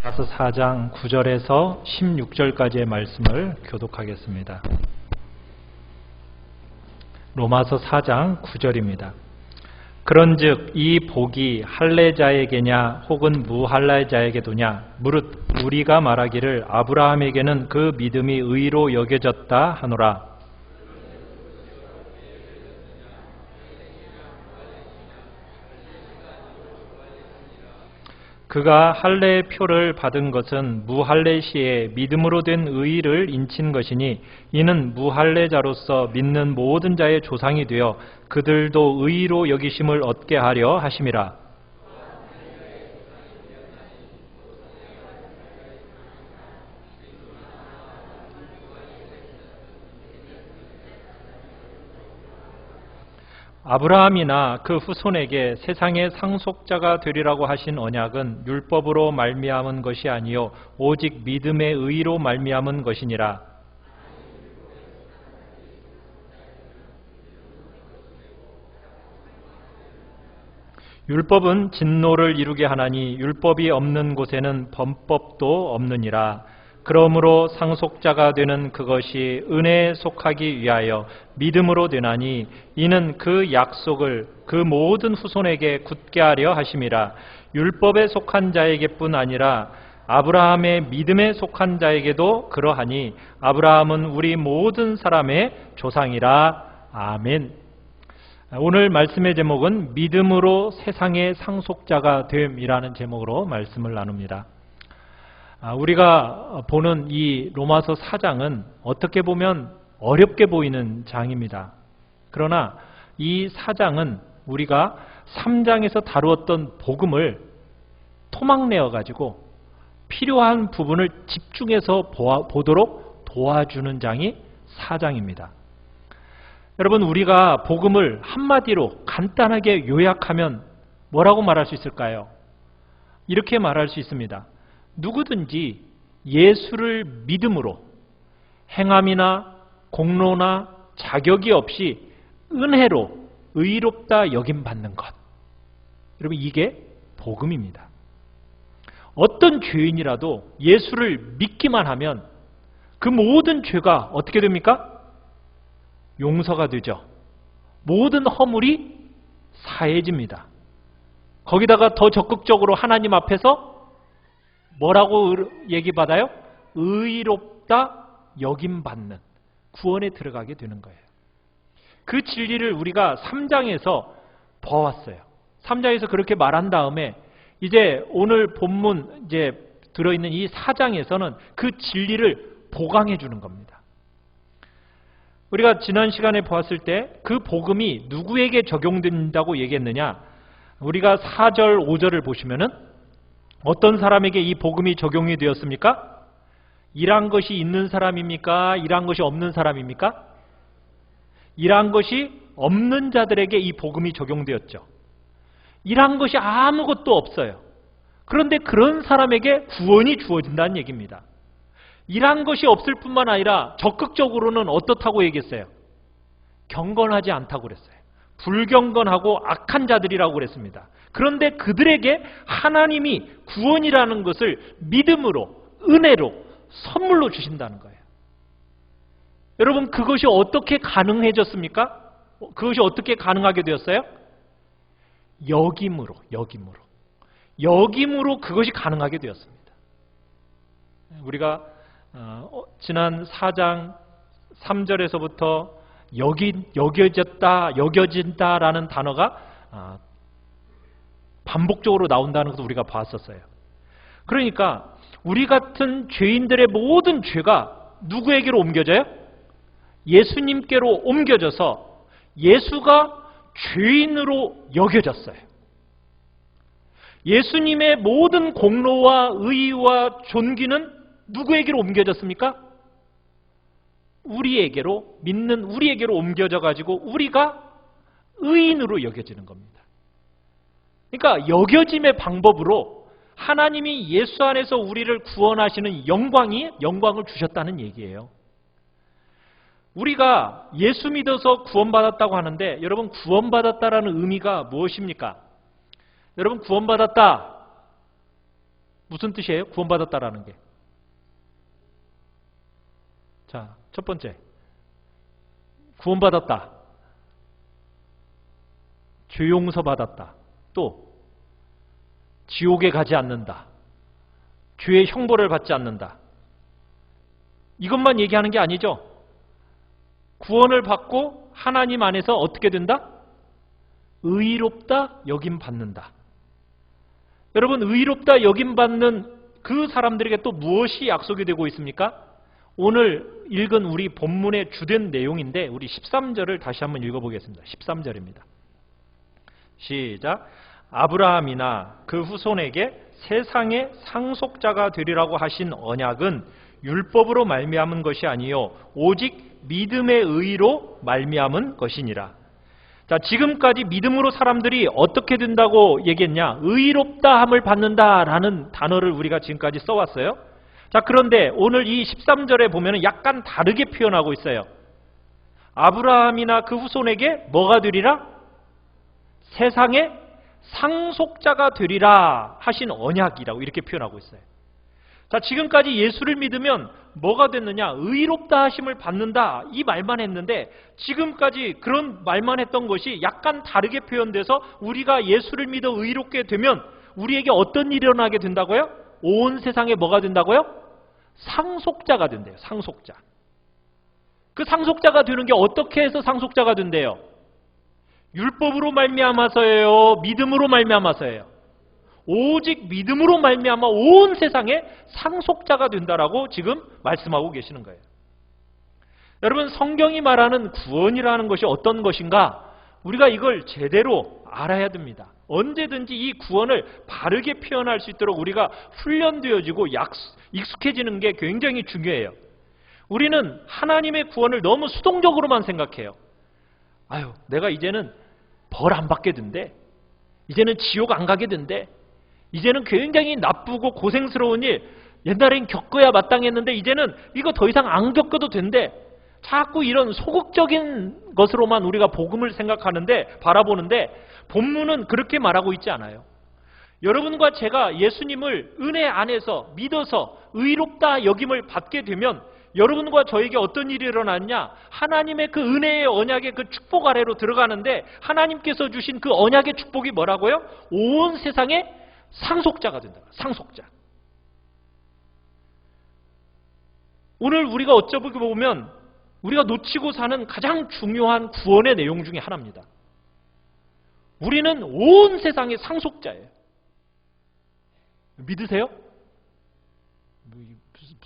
로마서 4장 9절에서 16절까지의 말씀을 교독하겠습니다. 로마서 4장 9절입니다. 그런즉 이 복이 할례자에게냐 혹은 무할례자에게도냐 무릇 우리가 말하기를 아브라함에게는 그 믿음이 의로 여겨졌다 하노라. 그가 할례의 표를 받은 것은 무할례 시에 믿음으로 된 의를 인친 것이니 이는 무할례자로서 믿는 모든 자의 조상이 되어 그들도 의로 여기심을 얻게 하려 하심이라. 아브라함이나 그 후손에게 세상의 상속자가 되리라고 하신 언약은 율법으로 말미암은 것이 아니요 오직 믿음의 의로 말미암은 것이니라. 율법은 진노를 이루게 하나니 율법이 없는 곳에는 범법도 없느니라. 그러므로 상속자가 되는 그것이 은혜에 속하기 위하여 믿음으로 되나니 이는 그 약속을 그 모든 후손에게 굳게 하려 하심이라. 율법에 속한 자에게뿐 아니라 아브라함의 믿음에 속한 자에게도 그러하니 아브라함은 우리 모든 사람의 조상이라. 아멘. 오늘 말씀의 제목은 믿음으로 세상의 상속자가 됨이라는 제목으로 말씀을 나눕니다. 우리가 보는 이 로마서 4장은 어떻게 보면 어렵게 보이는 장입니다. 그러나 이 4장은 우리가 3장에서 다루었던 복음을 토막내어 가지고 필요한 부분을 집중해서 보도록 도와주는 장이 4장입니다. 여러분, 우리가 복음을 한마디로 간단하게 요약하면 뭐라고 말할 수 있을까요? 이렇게 말할 수 있습니다. 누구든지 예수를 믿음으로 행함이나 공로나 자격이 없이 은혜로 의롭다 여김받는 것. 여러분, 이게 복음입니다. 어떤 죄인이라도 예수를 믿기만 하면 그 모든 죄가 어떻게 됩니까? 용서가 되죠. 모든 허물이 사해집니다. 거기다가 더 적극적으로 하나님 앞에서 뭐라고 얘기받아요? 의롭다 여김받는 구원에 들어가게 되는 거예요. 그 진리를 우리가 3장에서 보았어요. 3장에서 그렇게 말한 다음에 이제 오늘 본문 이제 들어있는 이 4장에서는 그 진리를 보강해 주는 겁니다. 우리가 지난 시간에 보았을 때 그 복음이 누구에게 적용된다고 얘기했느냐? 우리가 4절, 5절을 보시면은 어떤 사람에게 이 복음이 적용이 되었습니까? 일한 것이 있는 사람입니까? 일한 것이 없는 사람입니까? 일한 것이 없는 자들에게 이 복음이 적용되었죠. 일한 것이 아무것도 없어요. 그런데 그런 사람에게 구원이 주어진다는 얘기입니다. 일한 것이 없을 뿐만 아니라 적극적으로는 어떻다고 얘기했어요? 경건하지 않다고 그랬어요. 불경건하고 악한 자들이라고 그랬습니다. 그런데 그들에게 하나님이 구원이라는 것을 믿음으로, 은혜로, 선물로 주신다는 거예요. 여러분, 그것이 어떻게 가능해졌습니까? 그것이 어떻게 가능하게 되었어요? 여김으로 그것이 가능하게 되었습니다. 우리가 지난 4장 3절에서부터 여겨진다라는 단어가 반복적으로 나온다는 것을 우리가 봤었어요. 그러니까 우리 같은 죄인들의 모든 죄가 누구에게로 옮겨져요? 예수님께로 옮겨져서 예수가 죄인으로 여겨졌어요. 예수님의 모든 공로와 의와 존귀는 누구에게로 옮겨졌습니까? 우리에게로, 믿는 우리에게로 옮겨져 가지고 우리가 의인으로 여겨지는 겁니다. 그러니까 여겨짐의 방법으로 하나님이 예수 안에서 우리를 구원하시는 영광을 주셨다는 얘기예요. 우리가 예수 믿어서 구원받았다고 하는데, 여러분, 구원받았다라는 의미가 무엇입니까? 여러분, 구원받았다. 무슨 뜻이에요? 구원받았다라는 게. 자, 첫 번째. 구원받았다. 죄 용서받았다. 또 지옥에 가지 않는다. 죄의 형벌을 받지 않는다. 이것만 얘기하는 게 아니죠. 구원을 받고 하나님 안에서 어떻게 된다? 의롭다 여김받는다. 여러분, 의롭다 여김받는 그 사람들에게 또 무엇이 약속이 되고 있습니까? 오늘 읽은 우리 본문의 주된 내용인데 우리 13절을 다시 한번 읽어보겠습니다. 13절입니다. 시작. 아브라함이나 그 후손에게 세상의 상속자가 되리라고 하신 언약은 율법으로 말미암은 것이 아니요 오직 믿음의 의로 말미암은 것이니라. 자, 지금까지 믿음으로 사람들이 어떻게 된다고 얘기했냐? 의롭다함을 받는다라는 단어를 우리가 지금까지 써왔어요. 자, 그런데 오늘 이 13절에 보면 약간 다르게 표현하고 있어요. 아브라함이나 그 후손에게 뭐가 되리라? 세상의 상속자가 되리라 하신 언약이라고 이렇게 표현하고 있어요. 자, 지금까지 예수를 믿으면 뭐가 됐느냐? 의롭다 하심을 받는다 이 말만 했는데 지금까지 그런 말만 했던 것이 약간 다르게 표현돼서 우리가 예수를 믿어 의롭게 되면 우리에게 어떤 일이 일어나게 된다고요? 온 세상에 뭐가 된다고요? 상속자가 된대요. 상속자. 그 상속자가 되는 게 어떻게 해서 상속자가 된대요? 율법으로 말미암아서예요? 믿음으로 말미암아서예요? 오직 믿음으로 말미암아 온 세상에 상속자가 된다라고 지금 말씀하고 계시는 거예요. 여러분, 성경이 말하는 구원이라는 것이 어떤 것인가? 우리가 이걸 제대로 알아야 됩니다. 언제든지 이 구원을 바르게 표현할 수 있도록 우리가 훈련되어지고 익숙해지는 게 굉장히 중요해요. 우리는 하나님의 구원을 너무 수동적으로만 생각해요. 아유, 내가 이제는 벌 안 받게 된대. 이제는 지옥 안 가게 된대. 이제는 굉장히 나쁘고 고생스러운 일 옛날엔 겪어야 마땅했는데 이제는 이거 더 이상 안 겪어도 된대. 자꾸 이런 소극적인 것으로만 우리가 복음을 생각하는데 바라보는데 본문은 그렇게 말하고 있지 않아요. 여러분과 제가 예수님을 은혜 안에서 믿어서 의롭다 여김을 받게 되면 여러분과 저에게 어떤 일이 일어났냐? 하나님의 그 은혜의 언약의 그 축복 아래로 들어가는데 하나님께서 주신 그 언약의 축복이 뭐라고요? 온 세상에 상속자가 된다. 상속자. 오늘 우리가 어쩌고 보면 우리가 놓치고 사는 가장 중요한 구원의 내용 중에 하나입니다. 우리는 온 세상의 상속자예요. 믿으세요?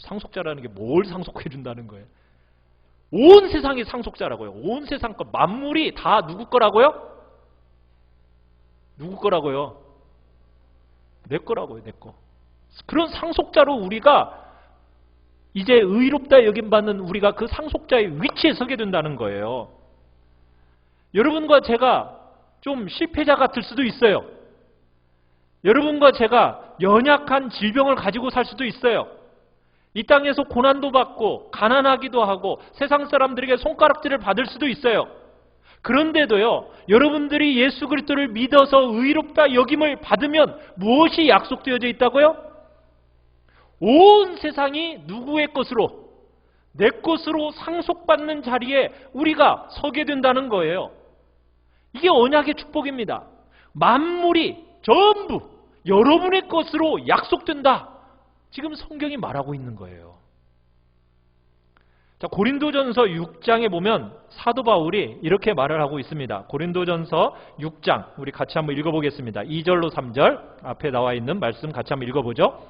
상속자라는 게 뭘 상속해 준다는 거예요? 온 세상의 상속자라고요. 온 세상 것, 만물이 다 누구 거라고요? 누구 거라고요? 내 거라고요, 내 거. 그런 상속자로 우리가 이제 의롭다 여김받는 우리가 그 상속자의 위치에 서게 된다는 거예요. 여러분과 제가 좀 실패자 같을 수도 있어요. 여러분과 제가 연약한 질병을 가지고 살 수도 있어요. 이 땅에서 고난도 받고 가난하기도 하고 세상 사람들에게 손가락질을 받을 수도 있어요. 그런데도요, 여러분들이 예수 그리스도를 믿어서 의롭다 여김을 받으면 무엇이 약속되어져 있다고요? 온 세상이 누구의 것으로? 내 것으로 상속받는 자리에 우리가 서게 된다는 거예요. 이게 언약의 축복입니다. 만물이 전부 여러분의 것으로 약속된다. 지금 성경이 말하고 있는 거예요. 자, 고린도전서 6장에 보면 사도 바울이 이렇게 말을 하고 있습니다. 고린도전서 6장 우리 같이 한번 읽어보겠습니다. 2절로 3절 앞에 나와 있는 말씀 같이 한번 읽어보죠.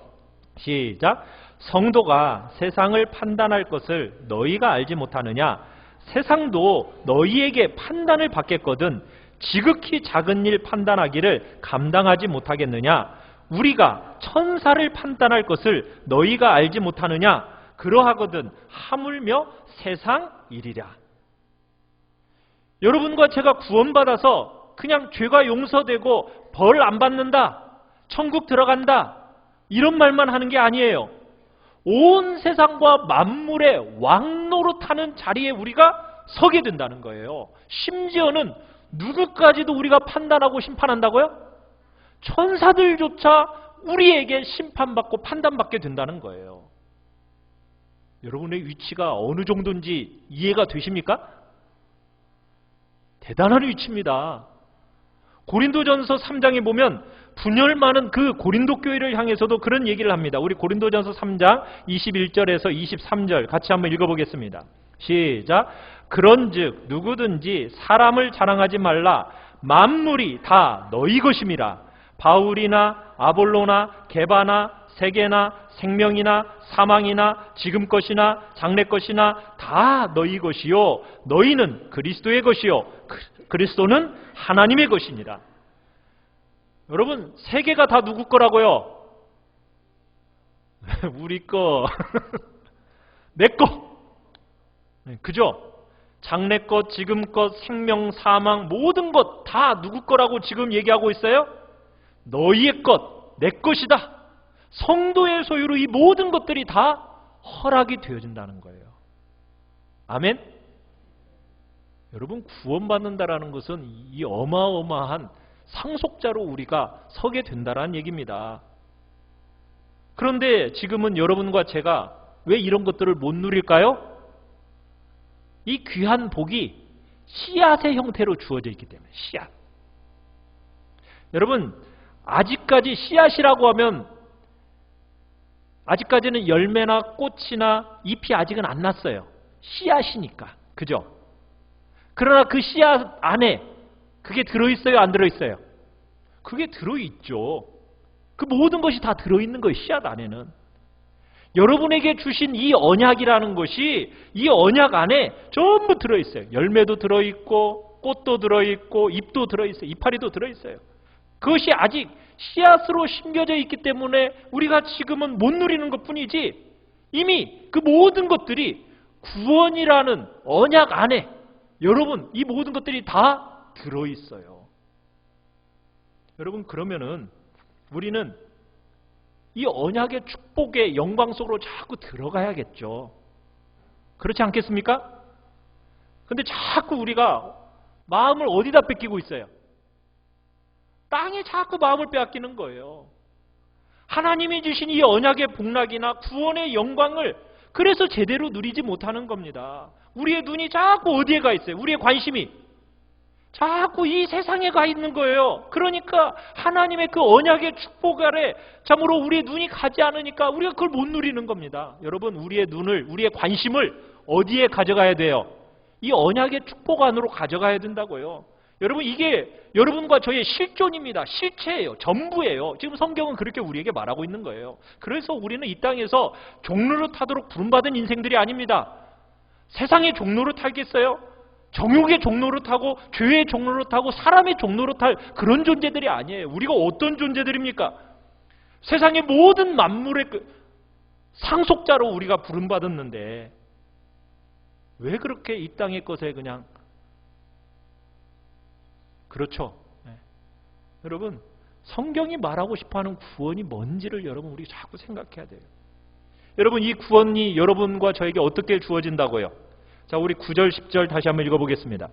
시작. 성도가 세상을 판단할 것을 너희가 알지 못하느냐? 세상도 너희에게 판단을 받겠거든 지극히 작은 일 판단하기를 감당하지 못하겠느냐? 우리가 천사를 판단할 것을 너희가 알지 못하느냐? 그러하거든 하물며 세상 일이랴. 여러분과 제가 구원받아서 그냥 죄가 용서되고 벌 안 받는다, 천국 들어간다 이런 말만 하는 게 아니에요. 온 세상과 만물의 왕노릇하는 자리에 우리가 서게 된다는 거예요. 심지어는 누구까지도 우리가 판단하고 심판한다고요? 천사들조차 우리에게 심판받고 판단받게 된다는 거예요. 여러분의 위치가 어느 정도인지 이해가 되십니까? 대단한 위치입니다. 고린도전서 3장에 보면 분열 많은 그 고린도 교회를 향해서도 그런 얘기를 합니다. 우리 고린도전서 3장 21절에서 23절 같이 한번 읽어보겠습니다. 시작. 그런즉 누구든지 사람을 자랑하지 말라. 만물이 다 너희 것임이라. 바울이나 아볼로나 게바나 세계나 생명이나 사망이나 지금 것이나 장래 것이나 다 너희 것이요 너희는 그리스도의 것이요 그리스도는 하나님의 것이니라. 여러분, 세계가 다 누구 거라고요? 우리 거, 내 거. 그죠? 장래 것, 지금 것, 생명, 사망 모든 것 다 누구 거라고 지금 얘기하고 있어요? 너희의 것, 내 것이다. 성도의 소유로 이 모든 것들이 다 허락이 되어진다는 거예요. 아멘? 여러분, 구원받는다라는 것은 이 어마어마한 상속자로 우리가 서게 된다는 얘기입니다. 그런데 지금은 여러분과 제가 왜 이런 것들을 못 누릴까요? 이 귀한 복이 씨앗의 형태로 주어져 있기 때문에. 씨앗. 여러분, 아직까지 씨앗이라고 하면 아직까지는 열매나 꽃이나 잎이 아직은 안 났어요. 씨앗이니까. 그죠? 그러나 그 씨앗 안에 그게 들어있어요? 안 들어있어요? 그게 들어있죠. 그 모든 것이 다 들어있는 거예요. 씨앗 안에는. 여러분에게 주신 이 언약이라는 것이 이 언약 안에 전부 들어있어요. 열매도 들어있고 꽃도 들어있고 잎도 들어있어요. 이파리도 들어있어요. 그것이 아직 씨앗으로 심겨져 있기 때문에 우리가 지금은 못 누리는 것뿐이지 이미 그 모든 것들이 구원이라는 언약 안에 여러분 이 모든 것들이 다 들어있어요. 여러분, 그러면은 우리는 이 언약의 축복의 영광 속으로 자꾸 들어가야겠죠. 그렇지 않겠습니까? 근데 자꾸 우리가 마음을 어디다 뺏기고 있어요? 땅에 자꾸 마음을 빼앗기는 거예요. 하나님이 주신 이 언약의 복락이나 구원의 영광을 그래서 제대로 누리지 못하는 겁니다. 우리의 눈이 자꾸 어디에 가 있어요? 우리의 관심이 자꾸 이 세상에 가 있는 거예요. 그러니까 하나님의 그 언약의 축복 아래 참으로 우리의 눈이 가지 않으니까 우리가 그걸 못 누리는 겁니다. 여러분, 우리의 눈을, 우리의 관심을 어디에 가져가야 돼요? 이 언약의 축복 안으로 가져가야 된다고요. 여러분, 이게 여러분과 저의 실존입니다. 실체예요. 전부예요. 지금 성경은 그렇게 우리에게 말하고 있는 거예요. 그래서 우리는 이 땅에서 종로를 타도록 부름받은 인생들이 아닙니다. 세상의 종로를 타겠어요? 정욕의 종로를 타고 죄의 종로를 타고 사람의 종로를 탈 그런 존재들이 아니에요. 우리가 어떤 존재들입니까? 세상의 모든 만물의 상속자로 우리가 부름받았는데 왜 그렇게 이 땅의 것에 그냥 그렇죠. 네. 여러분, 성경이 말하고 싶어하는 구원이 뭔지를 여러분 우리 자꾸 생각해야 돼요. 여러분, 이 구원이 여러분과 저에게 어떻게 주어진다고요? 자, 우리 9절 10절 다시 한번 읽어보겠습니다.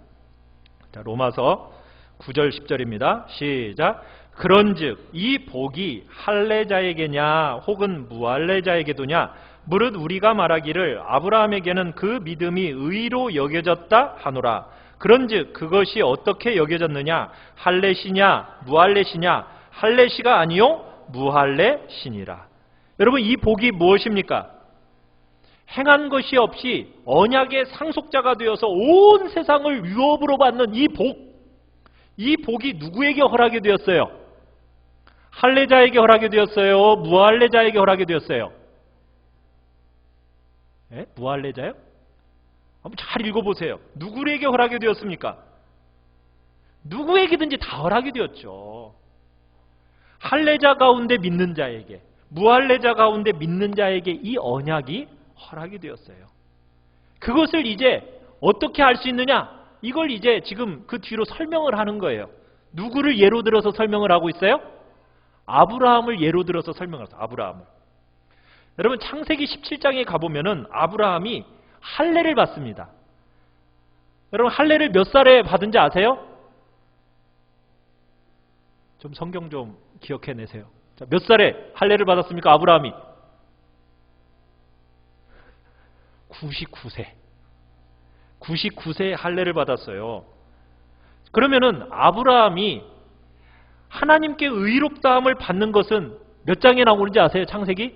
자, 로마서 9절 10절입니다. 시작. 그런즉 이 복이 할례자에게냐 혹은 무할례자에게도냐 무릇 우리가 말하기를 아브라함에게는 그 믿음이 의로 여겨졌다 하노라. 그런즉 그것이 어떻게 여겨졌느냐? 할례시냐 무할례시냐? 할례시가 아니요 무할례시니라. 여러분, 이 복이 무엇입니까? 행한 것이 없이 언약의 상속자가 되어서 온 세상을 유업으로 받는 이 복, 이 복이 누구에게 허락이 되었어요? 할례자에게 허락이 되었어요? 무할례자에게 허락이 되었어요? 네? 무할례자요? 한번 잘 읽어보세요. 누구에게 허락이 되었습니까? 누구에게든지 다 허락이 되었죠. 할례자 가운데 믿는 자에게, 무할례자 가운데 믿는 자에게 이 언약이 허락이 되었어요. 그것을 이제 어떻게 알 수 있느냐? 이걸 이제 지금 그 뒤로 설명을 하는 거예요. 누구를 예로 들어서 설명을 하고 있어요? 아브라함을 예로 들어서 설명을 해요. 아브라함을. 여러분, 창세기 17장에 가보면은 아브라함이 할례를 받습니다. 여러분, 할례를 몇 살에 받은지 아세요? 좀 성경 좀 기억해내세요. 자, 몇 살에 할례를 받았습니까? 아브라함이 99세. 99세에 할례를 받았어요. 그러면은 아브라함이 하나님께 의롭다함을 받는 것은 몇 장에 나오는지 아세요? 창세기?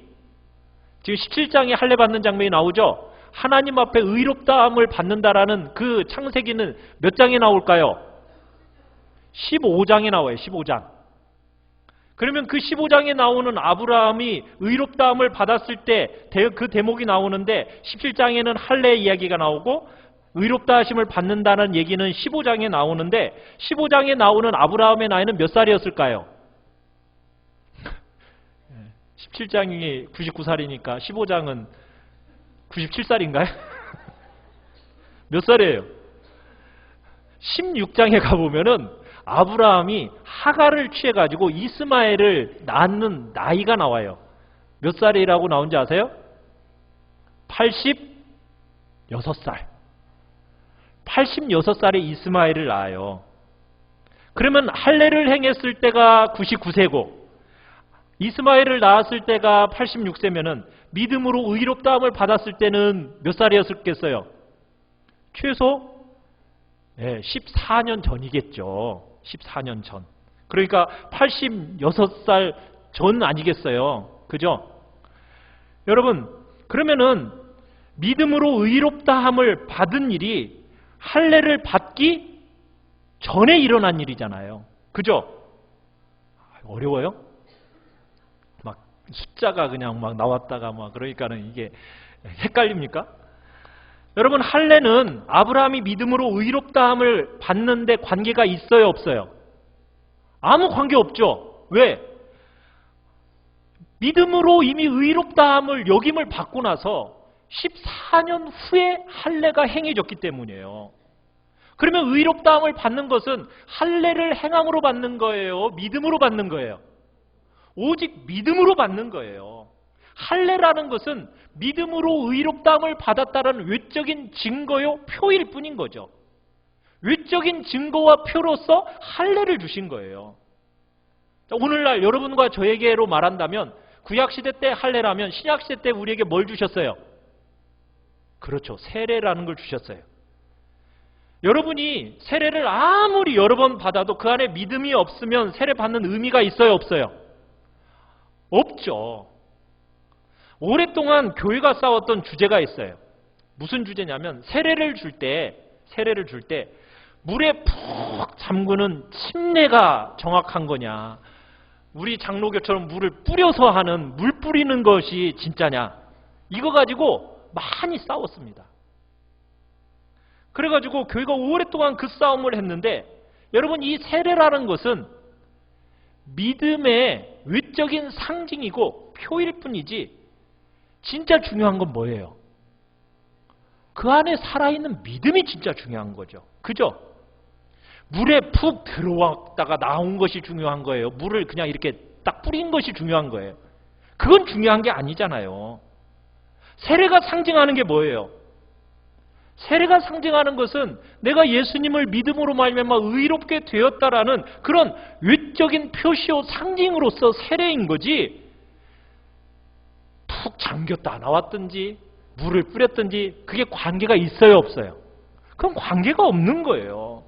지금 17장에 할례 받는 장면이 나오죠? 하나님 앞에 의롭다함을 받는다라는 그 창세기는 몇 장에 나올까요? 15장에 나와요. 15장. 그러면 그 15장에 나오는 아브라함이 의롭다함을 받았을 때 그 대목이 나오는데 17장에는 할례 이야기가 나오고 의롭다 하심을 받는다는 얘기는 15장에 나오는데 15장에 나오는 아브라함의 나이는 몇 살이었을까요? 17장이 99살이니까 15장은 97살인가요? 몇 살이에요? 16장에 가보면은 아브라함이 하갈을 취해가지고 이스마엘을 낳는 나이가 나와요. 몇 살이라고 나온지 아세요? 86살. 86살에 이스마엘을 낳아요. 그러면 할례를 행했을 때가 99세고 이스마엘을 낳았을 때가 86세면은 믿음으로 의롭다함을 받았을 때는 몇 살이었겠어요? 최소 14년 전이겠죠. 14년 전. 그러니까 86살 전 아니겠어요. 그죠? 여러분, 그러면은 믿음으로 의롭다함을 받은 일이 할례를 받기 전에 일어난 일이잖아요. 그죠? 어려워요? 막 숫자가 그냥 막 나왔다가 막 그러니까는 이게 헷갈립니까? 여러분, 할례는 아브라함이 믿음으로 의롭다함을 받는데 관계가 있어요, 없어요? 아무 관계 없죠. 왜? 믿음으로 이미 의롭다함을 여김을 받고 나서 14년 후에 할례가 행해졌기 때문이에요. 그러면 의롭다함을 받는 것은 할례를 행함으로 받는 거예요? 믿음으로 받는 거예요? 오직 믿음으로 받는 거예요. 할례라는 것은 믿음으로 의롭다함을 받았다는 외적인 증거요, 표일 뿐인 거죠. 외적인 증거와 표로서 할례를 주신 거예요. 오늘날 여러분과 저에게로 말한다면 구약시대 때 할례라면 신약시대 때 우리에게 뭘 주셨어요? 그렇죠. 세례라는 걸 주셨어요. 여러분이 세례를 아무리 여러 번 받아도 그 안에 믿음이 없으면 세례 받는 의미가 있어요, 없어요? 없죠. 오랫동안 교회가 싸웠던 주제가 있어요. 무슨 주제냐면 세례를 줄 때 물에 푹 잠그는 침례가 정확한 거냐, 우리 장로교처럼 물을 뿌려서 하는 물 뿌리는 것이 진짜냐, 이거 가지고 많이 싸웠습니다. 그래가지고 교회가 오랫동안 그 싸움을 했는데, 여러분, 이 세례라는 것은 믿음의 외적인 상징이고 표일 뿐이지 진짜 중요한 건 뭐예요? 그 안에 살아있는 믿음이 진짜 중요한 거죠. 그죠? 물에 푹 들어왔다가 나온 것이 중요한 거예요. 물을 그냥 이렇게 딱 뿌린 것이 중요한 거예요. 그건 중요한 게 아니잖아요. 세례가 상징하는 게 뭐예요? 세례가 상징하는 것은 내가 예수님을 믿음으로 말미암아 의롭게 되었다라는 그런 외적인 표시요 상징으로서 세례인 거지, 푹 잠겼다 나왔든지 물을 뿌렸든지 그게 관계가 있어요, 없어요? 그건 관계가 없는 거예요.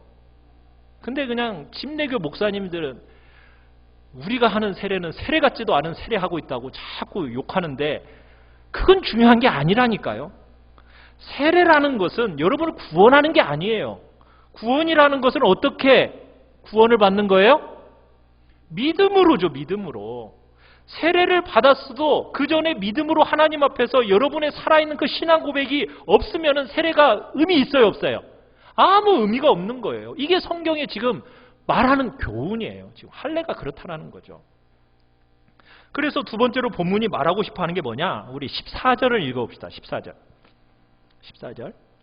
근데 그냥 침례교 목사님들은 우리가 하는 세례는 세례 같지도 않은 세례하고 있다고 자꾸 욕하는데 그건 중요한 게 아니라니까요. 세례라는 것은 여러분을 구원하는 게 아니에요. 구원이라는 것은 어떻게 구원을 받는 거예요? 믿음으로죠, 믿음으로. 세례를 받았어도 그 전에 믿음으로 하나님 앞에서 여러분의 살아있는 그 신앙 고백이 없으면 세례가 의미 있어요, 없어요? 아무 의미가 없는 거예요. 이게 성경에 지금 말하는 교훈이에요. 지금 할례가 그렇다라는 거죠. 그래서 두 번째로 본문이 말하고 싶어 하는 게 뭐냐? 우리 14절을 읽어봅시다. 14절.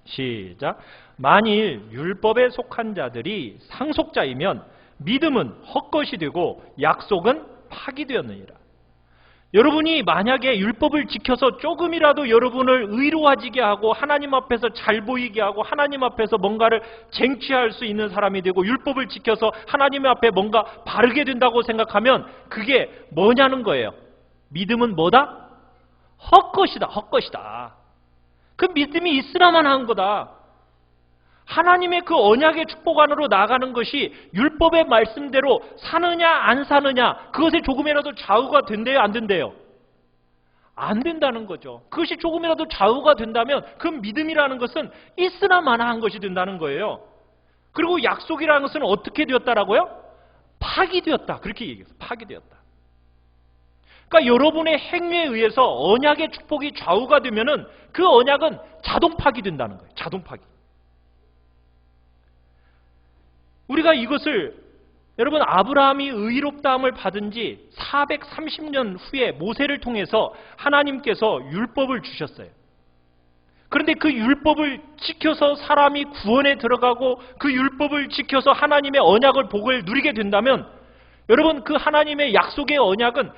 시작. 만일 율법에 속한 자들이 상속자이면 믿음은 헛것이 되고 약속은 파기되었느니라. 여러분이 만약에 율법을 지켜서 조금이라도 여러분을 의로워지게 하고 하나님 앞에서 잘 보이게 하고 하나님 앞에서 뭔가를 쟁취할 수 있는 사람이 되고 율법을 지켜서 하나님 앞에 뭔가 바르게 된다고 생각하면 그게 뭐냐는 거예요. 믿음은 뭐다? 헛것이다. 헛것이다. 그 믿음이 있으나만 한 거다. 하나님의 그 언약의 축복 안으로 나가는 것이 율법의 말씀대로 사느냐 안 사느냐 그것에 조금이라도 좌우가 된대요 안 된대요? 안 된다는 거죠. 그것이 조금이라도 좌우가 된다면 그 믿음이라는 것은 있으나 마나한 것이 된다는 거예요. 그리고 약속이라는 것은 어떻게 되었다라고요? 파기되었다. 그렇게 얘기했어요. 파기되었다. 그러니까 여러분의 행위에 의해서 언약의 축복이 좌우가 되면은 그 언약은 자동 파기된다는 거예요. 자동 파기. 우리가 이것을 여러분 아브라함이 의롭다함을 받은 지 430년 후에 모세를 통해서 하나님께서 율법을 주셨어요. 그런데 그 율법을 지켜서 사람이 구원에 들어가고 그 율법을 지켜서 하나님의 언약을 복을 누리게 된다면 여러분 그 하나님의 약속의 언약은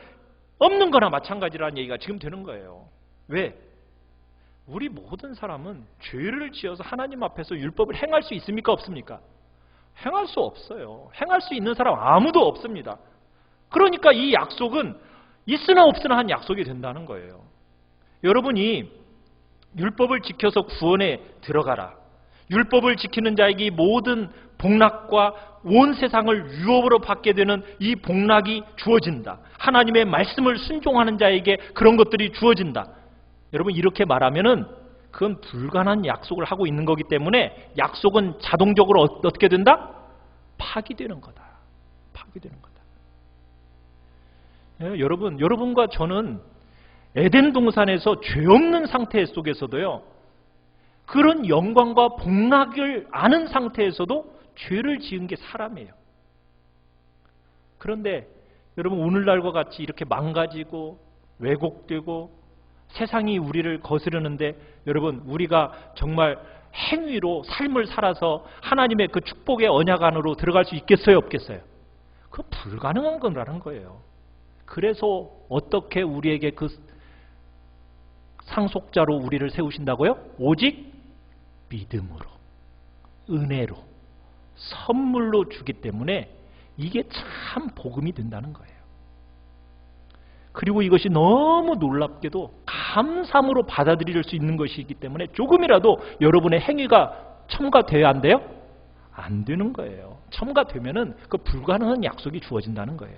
없는 거나 마찬가지라는 얘기가 지금 되는 거예요. 왜? 우리 모든 사람은 죄를 지어서 하나님 앞에서 율법을 행할 수 있습니까? 없습니까? 행할 수 없어요. 행할 수 있는 사람 아무도 없습니다. 그러니까 이 약속은 있으나 없으나 한 약속이 된다는 거예요. 여러분이 율법을 지켜서 구원에 들어가라. 율법을 지키는 자에게 모든 복락과 온 세상을 유업으로 받게 되는 이 복락이 주어진다. 하나님의 말씀을 순종하는 자에게 그런 것들이 주어진다. 여러분 이렇게 말하면은 그건 불가능한 약속을 하고 있는 거기 때문에 약속은 자동적으로 어떻게 된다? 파기되는 거다. 파기되는 거다. 여러분과 저는 에덴 동산에서 죄 없는 상태 속에서도요. 그런 영광과 복락을 아는 상태에서도 죄를 지은 게 사람이에요. 그런데 여러분 오늘날과 같이 이렇게 망가지고 왜곡되고 세상이 우리를 거스르는데 여러분 우리가 정말 행위로 삶을 살아서 하나님의 그 축복의 언약 안으로 들어갈 수 있겠어요? 없겠어요? 그건 불가능한 거라는 거예요. 그래서 어떻게 우리에게 그 상속자로 우리를 세우신다고요? 오직 믿음으로, 은혜로, 선물로 주기 때문에 이게 참 복음이 된다는 거예요. 그리고 이것이 너무 놀랍게도 감사함으로 받아들일 수 있는 것이기 때문에 조금이라도 여러분의 행위가 첨가돼야 안 돼요? 안 되는 거예요. 첨가되면은 그 불가능한 약속이 주어진다는 거예요.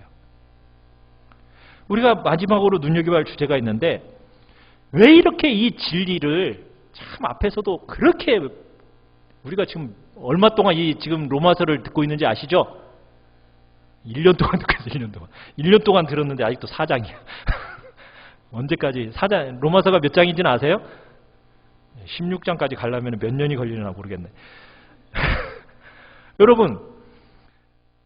우리가 마지막으로 눈여겨봐야 할 주제가 있는데 왜 이렇게 이 진리를 참 앞에서도 그렇게 우리가 지금 얼마 동안 이 지금 로마서를 듣고 있는지 아시죠? 1년 동안 듣고 있어요. 1년 동안. 1년 동안 들었는데 아직도 4장이야. 언제까지? 4장, 로마서가 몇 장인지는 아세요? 16장까지 가려면 몇 년이 걸리려나 모르겠네. 여러분,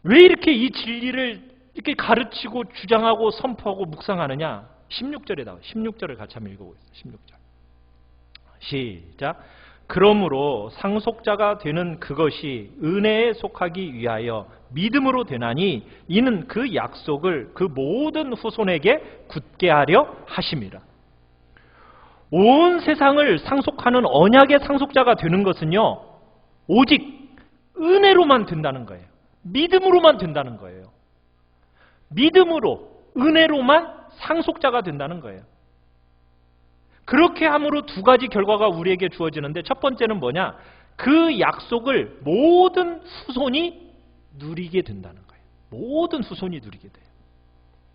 왜 이렇게 이 진리를 이렇게 가르치고 주장하고 선포하고 묵상하느냐? 16절에 나와요. 16절을 같이 한번 읽어보겠습니다. 16절. 시작. 그러므로 상속자가 되는 그것이 은혜에 속하기 위하여 믿음으로 되나니 이는 그 약속을 그 모든 후손에게 굳게 하려 하심이라. 온 세상을 상속하는 언약의 상속자가 되는 것은요 오직 은혜로만 된다는 거예요. 믿음으로만 된다는 거예요. 믿음으로 은혜로만 상속자가 된다는 거예요. 그렇게 함으로 두 가지 결과가 우리에게 주어지는데 첫 번째는 뭐냐? 그 약속을 모든 후손이 누리게 된다는 거예요. 모든 후손이 누리게 돼요.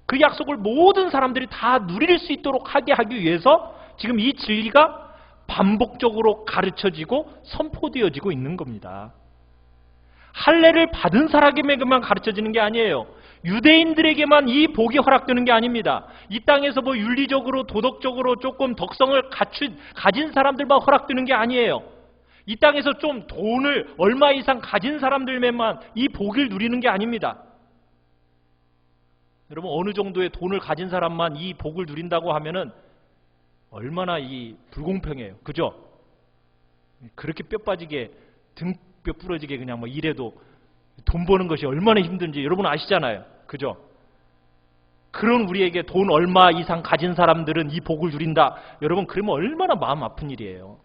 그 약속을 모든 사람들이 다 누릴 수 있도록 하게 하기 위해서 지금 이 진리가 반복적으로 가르쳐지고 선포되어지고 있는 겁니다. 할례를 받은 사람에게만 가르쳐지는 게 아니에요. 유대인들에게만 이 복이 허락되는 게 아닙니다. 이 땅에서 뭐 윤리적으로 도덕적으로 조금 덕성을 가진 사람들만 허락되는 게 아니에요. 이 땅에서 좀 돈을 얼마 이상 가진 사람들만 이 복을 누리는 게 아닙니다. 여러분 어느 정도의 돈을 가진 사람만 이 복을 누린다고 하면은 얼마나 이 불공평해요. 그죠? 그렇게 뼈 빠지게 등뼈 부러지게 그냥 뭐 일해도 돈 버는 것이 얼마나 힘든지 여러분 아시잖아요. 그죠? 그런 우리에게 돈 얼마 이상 가진 사람들은 이 복을 누린다. 여러분, 그러면 얼마나 마음 아픈 일이에요.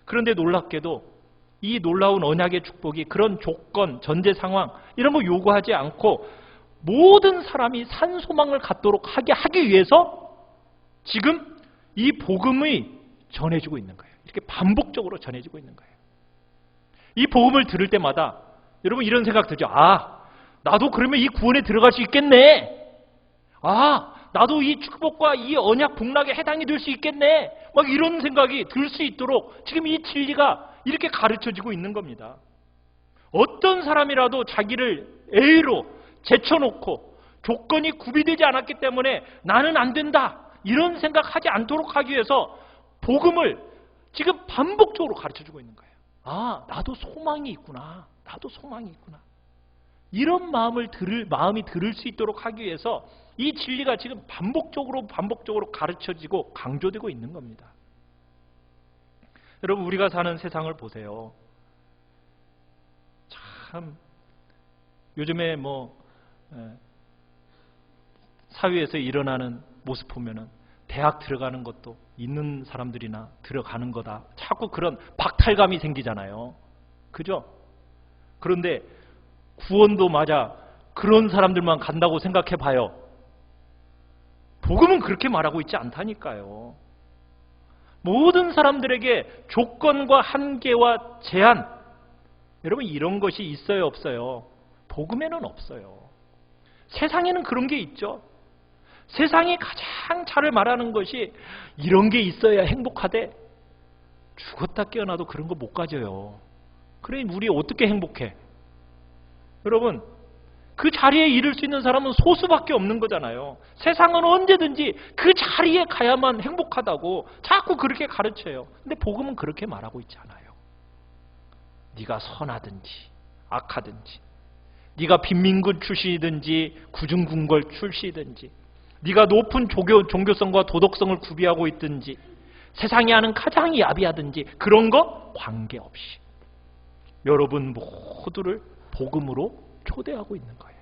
그런데 놀랍게도 이 놀라운 언약의 축복이 그런 조건, 전제 상황 이런 거 요구하지 않고 모든 사람이 산소망을 갖도록 하기 위해서 지금 이 복음이 전해지고 있는 거예요. 이렇게 반복적으로 전해지고 있는 거예요. 이 복음을 들을 때마다 여러분 이런 생각 들죠. 나도 그러면 이 구원에 들어갈 수 있겠네. 나도 이 축복과 이 언약 복락에 해당이 될 수 있겠네. 막 이런 생각이 들 수 있도록 지금 이 진리가 이렇게 가르쳐지고 있는 겁니다. 어떤 사람이라도 자기를 A로 제쳐놓고 조건이 구비되지 않았기 때문에 나는 안 된다. 이런 생각하지 않도록 하기 위해서 복음을 지금 반복적으로 가르쳐주고 있는 거예요. 나도 소망이 있구나. 나도 소망이 있구나. 이런 마음이 들을 수 있도록 하기 위해서 이 진리가 지금 반복적으로 가르쳐지고 강조되고 있는 겁니다. 여러분, 우리가 사는 세상을 보세요. 참 요즘에 사회에서 일어나는 모습 보면은 대학 들어가는 것도 있는 사람들이나 들어가는 거다. 자꾸 그런 박탈감이 생기잖아요. 그죠? 그런데 구원도 맞아 그런 사람들만 간다고 생각해 봐요. 복음은 그렇게 말하고 있지 않다니까요. 모든 사람들에게 조건과 한계와 제한, 여러분 이런 것이 있어요, 없어요? 복음에는 없어요. 세상에는 그런 게 있죠. 세상이 가장 잘 말하는 것이 이런 게 있어야 행복하대. 죽었다 깨어나도 그런 거 못 가져요. 그러니 우리 어떻게 행복해? 여러분, 그 자리에 이를 수 있는 사람은 소수밖에 없는 거잖아요. 세상은 언제든지 그 자리에 가야만 행복하다고 자꾸 그렇게 가르쳐요. 근데 복음은 그렇게 말하고 있지 않아요. 네가 선하든지 악하든지, 네가 빈민군 출신이든지 구중궁궐 출신이든지, 네가 높은 종교성과 도덕성을 구비하고 있든지, 세상이 아는 가장 야비하든지 그런 거 관계없이 여러분 모두를 복음으로 초대하고 있는 거예요.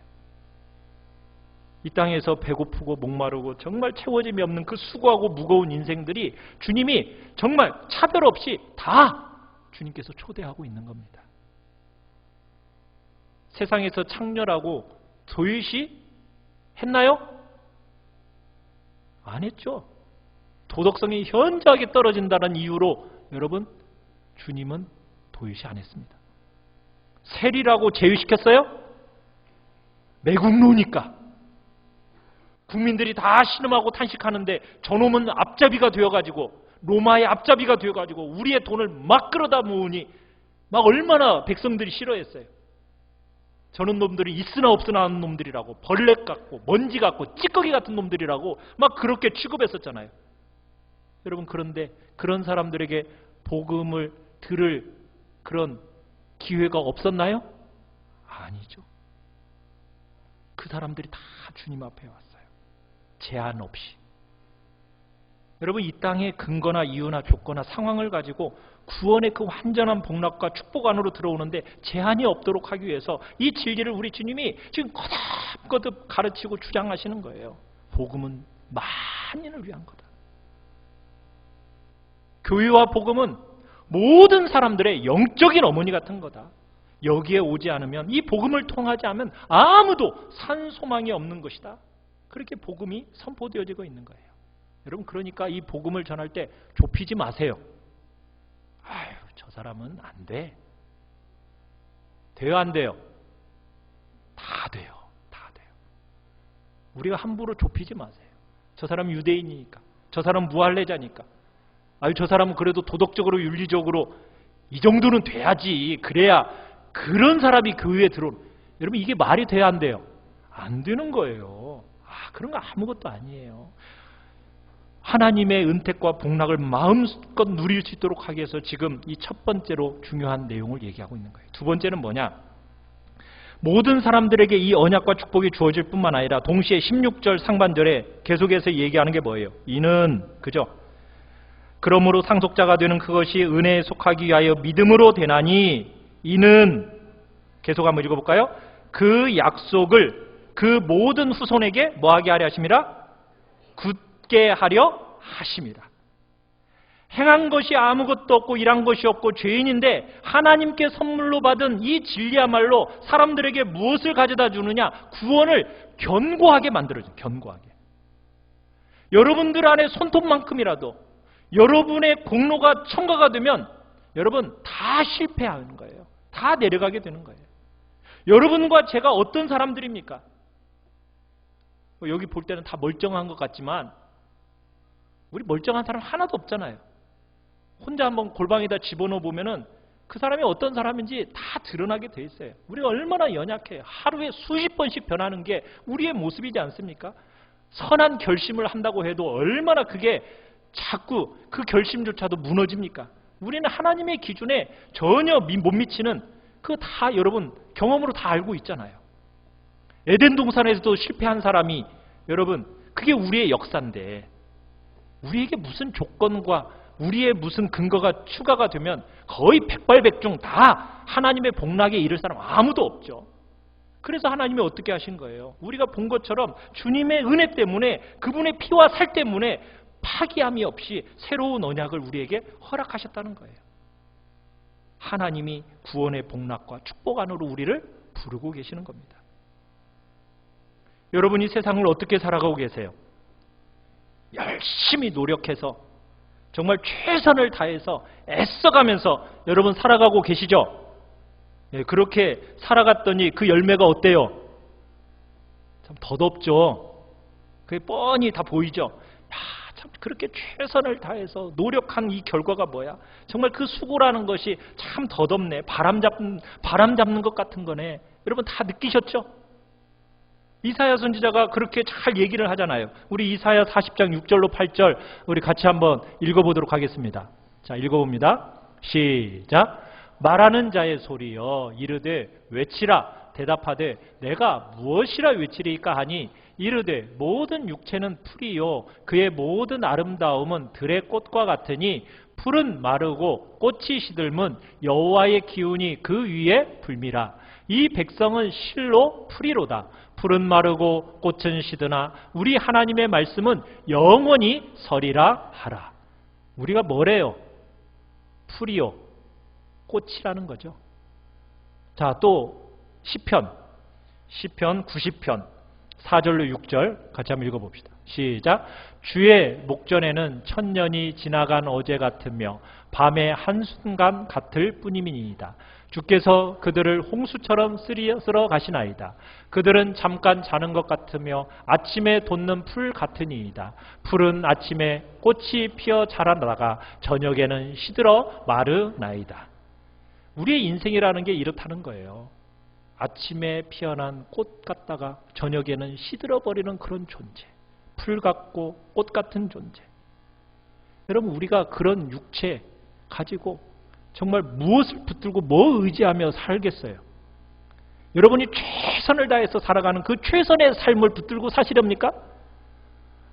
이 땅에서 배고프고 목마르고 정말 채워짐이 없는 그 수고하고 무거운 인생들이 주님이 정말 차별 없이 다 주님께서 초대하고 있는 겁니다. 세상에서 창렬하고 도윗이 했나요? 안 했죠. 도덕성이 현저하게 떨어진다는 이유로 여러분, 주님은 도윗이 안 했습니다. 세리라고 제외시켰어요? 매국노니까. 국민들이 다 신음하고 탄식하는데 저놈은 앞잡이가 되어가지고, 로마의 앞잡이가 되어가지고 우리의 돈을 막 끌어다 모으니 막 얼마나 백성들이 싫어했어요. 저런 놈들이 있으나 없으나 하는 놈들이라고, 벌레 같고 먼지 같고 찌꺼기 같은 놈들이라고 막 그렇게 취급했었잖아요. 여러분, 그런데 그런 사람들에게 복음을 들을 그런 기회가 없었나요? 아니죠. 그 사람들이 다 주님 앞에 왔어요. 제한 없이. 여러분, 이 땅의 근거나 이유나 조건이나 상황을 가지고 구원의 그 완전한 복락과 축복 안으로 들어오는데 제한이 없도록 하기 위해서 이 진리를 우리 주님이 지금 거듭거듭 가르치고 주장하시는 거예요. 복음은 만인을 위한 거다. 교회와 복음은 모든 사람들의 영적인 어머니 같은 거다. 여기에 오지 않으면, 이 복음을 통하지 않으면 아무도 산 소망이 없는 것이다. 그렇게 복음이 선포되어지고 있는 거예요. 여러분, 그러니까 이 복음을 전할 때 좁히지 마세요. 저 사람은 안 돼. 돼요, 안 돼요? 다 돼요. 다 돼요. 우리가 함부로 좁히지 마세요. 저 사람은 유대인이니까, 저 사람은 무할례자니까, 저 사람은 그래도 도덕적으로 윤리적으로 이 정도는 돼야지, 그래야 그런 사람이 교회에 들어오는. 여러분, 이게 말이 돼야 안 돼요? 안 되는 거예요. 그런 거 아무것도 아니에요. 하나님의 은택과 복락을 마음껏 누릴 수 있도록 하기 위해서 지금 이 첫 번째로 중요한 내용을 얘기하고 있는 거예요. 두 번째는 뭐냐? 모든 사람들에게 이 언약과 축복이 주어질 뿐만 아니라 동시에 16절 상반절에 계속해서 얘기하는 게 뭐예요? 이는, 그죠? 그러므로 상속자가 되는 그것이 은혜에 속하기 위하여 믿음으로 되나니, 이는, 계속 한번 읽어볼까요? 그 약속을 그 모든 후손에게 뭐하게 하려 하심이라? 굳게 하려 하심이라. 행한 것이 아무것도 없고 일한 것이 없고 죄인인데 하나님께 선물로 받은 이 진리야말로 사람들에게 무엇을 가져다 주느냐? 구원을 견고하게 만들어줘요. 견고하게. 여러분들 안에 손톱만큼이라도 여러분의 공로가 첨가가 되면 여러분 다 실패하는 거예요. 다 내려가게 되는 거예요. 여러분과 제가 어떤 사람들입니까? 여기 볼 때는 다 멀쩡한 것 같지만 우리 멀쩡한 사람 하나도 없잖아요. 혼자 한번 골방에다 집어넣어 보면은 그 사람이 어떤 사람인지 다 드러나게 돼 있어요. 우리가 얼마나 연약해요. 하루에 수십 번씩 변하는 게 우리의 모습이지 않습니까? 선한 결심을 한다고 해도 얼마나 그게 자꾸 그 결심조차도 무너집니까? 우리는 하나님의 기준에 전혀 못 미치는 그거 다 여러분 경험으로 다 알고 있잖아요. 에덴 동산에서도 실패한 사람이 여러분 그게 우리의 역사인데 우리에게 무슨 조건과 우리의 무슨 근거가 추가가 되면 거의 백발백중 다 하나님의 복락에 이를 사람 아무도 없죠. 그래서 하나님이 어떻게 하신 거예요? 우리가 본 것처럼 주님의 은혜 때문에 그분의 피와 살 때문에 파기함이 없이 새로운 언약을 우리에게 허락하셨다는 거예요. 하나님이 구원의 복락과 축복 안으로 우리를 부르고 계시는 겁니다. 여러분이 세상을 어떻게 살아가고 계세요? 열심히 노력해서 정말 최선을 다해서 애써가면서 여러분 살아가고 계시죠? 예, 그렇게 살아갔더니 그 열매가 어때요? 참 덧없죠. 그게 뻔히 다 보이죠? 야, 참 그렇게 최선을 다해서 노력한 이 결과가 뭐야? 정말 그 수고라는 것이 참 덧없네. 바람 잡는 것 같은 거네. 여러분 다 느끼셨죠? 이사야 선지자가 그렇게 잘 얘기를 하잖아요. 우리 이사야 40장 6절로 8절 우리 같이 한번 읽어보도록 하겠습니다. 자, 읽어봅니다. 시작. 말하는 자의 소리여 이르되 외치라. 대답하되 내가 무엇이라 외치리까 하니 이르되 모든 육체는 풀이요 그의 모든 아름다움은 들의 꽃과 같으니 풀은 마르고 꽃이 시들면 여호와의 기운이 그 위에 불미라. 이 백성은 실로 풀이로다. 풀은 마르고 꽃은 시드나 우리 하나님의 말씀은 영원히 서리라 하라. 우리가 뭐래요? 풀이요 꽃이라는 거죠. 자, 또 시편 90편 4절로 6절 같이 한번 읽어봅시다. 시작. 주의 목전에는 천년이 지나간 어제 같으며 밤의 한순간 같을 뿐이니이다. 주께서 그들을 홍수처럼 쓸어 가시나이다. 그들은 잠깐 자는 것 같으며 아침에 돋는 풀 같으니이다. 풀은 아침에 꽃이 피어 자라나다가 저녁에는 시들어 마르나이다. 우리의 인생이라는 게 이렇다는 거예요. 아침에 피어난 꽃 같다가 저녁에는 시들어버리는 그런 존재. 풀 같고 꽃 같은 존재. 여러분 우리가 그런 육체 가지고 정말 무엇을 붙들고 뭐 의지하며 살겠어요? 여러분이 최선을 다해서 살아가는 그 최선의 삶을 붙들고 사시렵니까?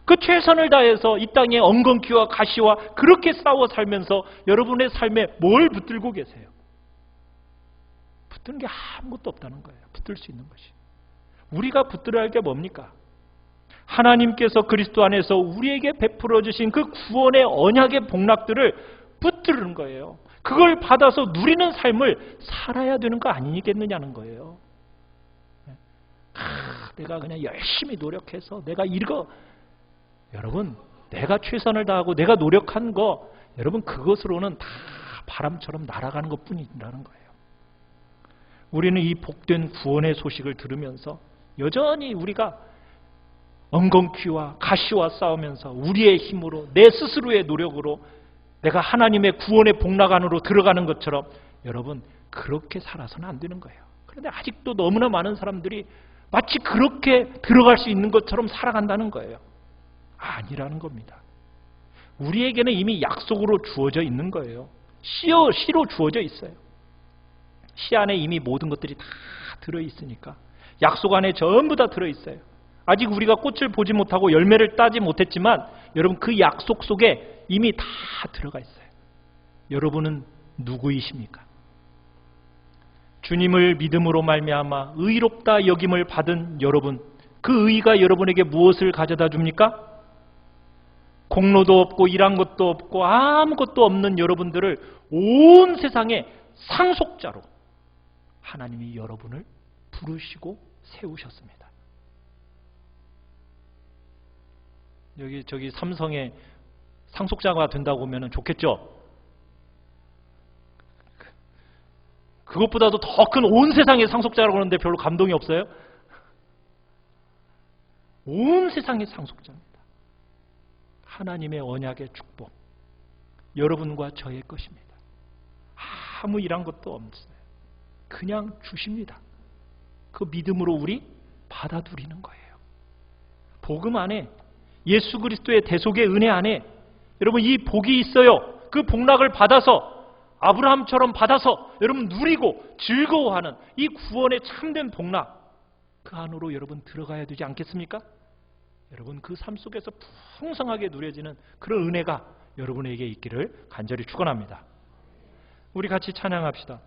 그 최선을 다해서 이 땅에 엉겅퀴와 가시와 그렇게 싸워 살면서 여러분의 삶에 뭘 붙들고 계세요? 붙드는 게 아무것도 없다는 거예요. 붙들 수 있는 것이. 우리가 붙들어야 할 게 뭡니까? 하나님께서 그리스도 안에서 우리에게 베풀어 주신 그 구원의 언약의 복락들을 붙드는 거예요. 그걸 받아서 누리는 삶을 살아야 되는 거 아니겠느냐는 거예요. 내가 그냥 열심히 노력해서 내가 여러분 내가 최선을 다하고 내가 노력한 거 여러분 그것으로는 다 바람처럼 날아가는 것뿐이라는 거예요. 우리는 이 복된 구원의 소식을 들으면서 여전히 우리가 엉겅퀴와 가시와 싸우면서 우리의 힘으로 내 스스로의 노력으로 내가 하나님의 구원의 복락 안으로 들어가는 것처럼 여러분 그렇게 살아서는 안 되는 거예요. 그런데 아직도 너무나 많은 사람들이 마치 그렇게 들어갈 수 있는 것처럼 살아간다는 거예요. 아니라는 겁니다. 우리에게는 이미 약속으로 주어져 있는 거예요. 시로 주어져 있어요. 시 안에 이미 모든 것들이 다 들어있으니까 약속 안에 전부 다 들어있어요. 아직 우리가 꽃을 보지 못하고 열매를 따지 못했지만 여러분 그 약속 속에 이미 다 들어가 있어요. 여러분은 누구이십니까? 주님을 믿음으로 말미암아 의롭다 여김을 받은 여러분, 그 의가 여러분에게 무엇을 가져다 줍니까? 공로도 없고 일한 것도 없고 아무것도 없는 여러분들을 온 세상의 상속자로 하나님이 여러분을 부르시고 세우셨습니다. 저기 삼성의 상속자가 된다고 하면 좋겠죠? 그것보다도 더 큰 온 세상의 상속자라고 하는데 별로 감동이 없어요? 온 세상의 상속자입니다. 하나님의 언약의 축복, 여러분과 저의 것입니다. 아무 일한 것도 없어요. 그냥 주십니다. 그 믿음으로 우리 받아들이는 거예요. 복음 안에, 예수 그리스도의 대속의 은혜 안에 여러분 이 복이 있어요. 그 복락을 받아서 아브라함처럼 받아서 여러분 누리고 즐거워하는 이 구원의 참된 복락, 그 안으로 여러분 들어가야 되지 않겠습니까? 여러분 그 삶 속에서 풍성하게 누려지는 그런 은혜가 여러분에게 있기를 간절히 축원합니다. 우리 같이 찬양합시다.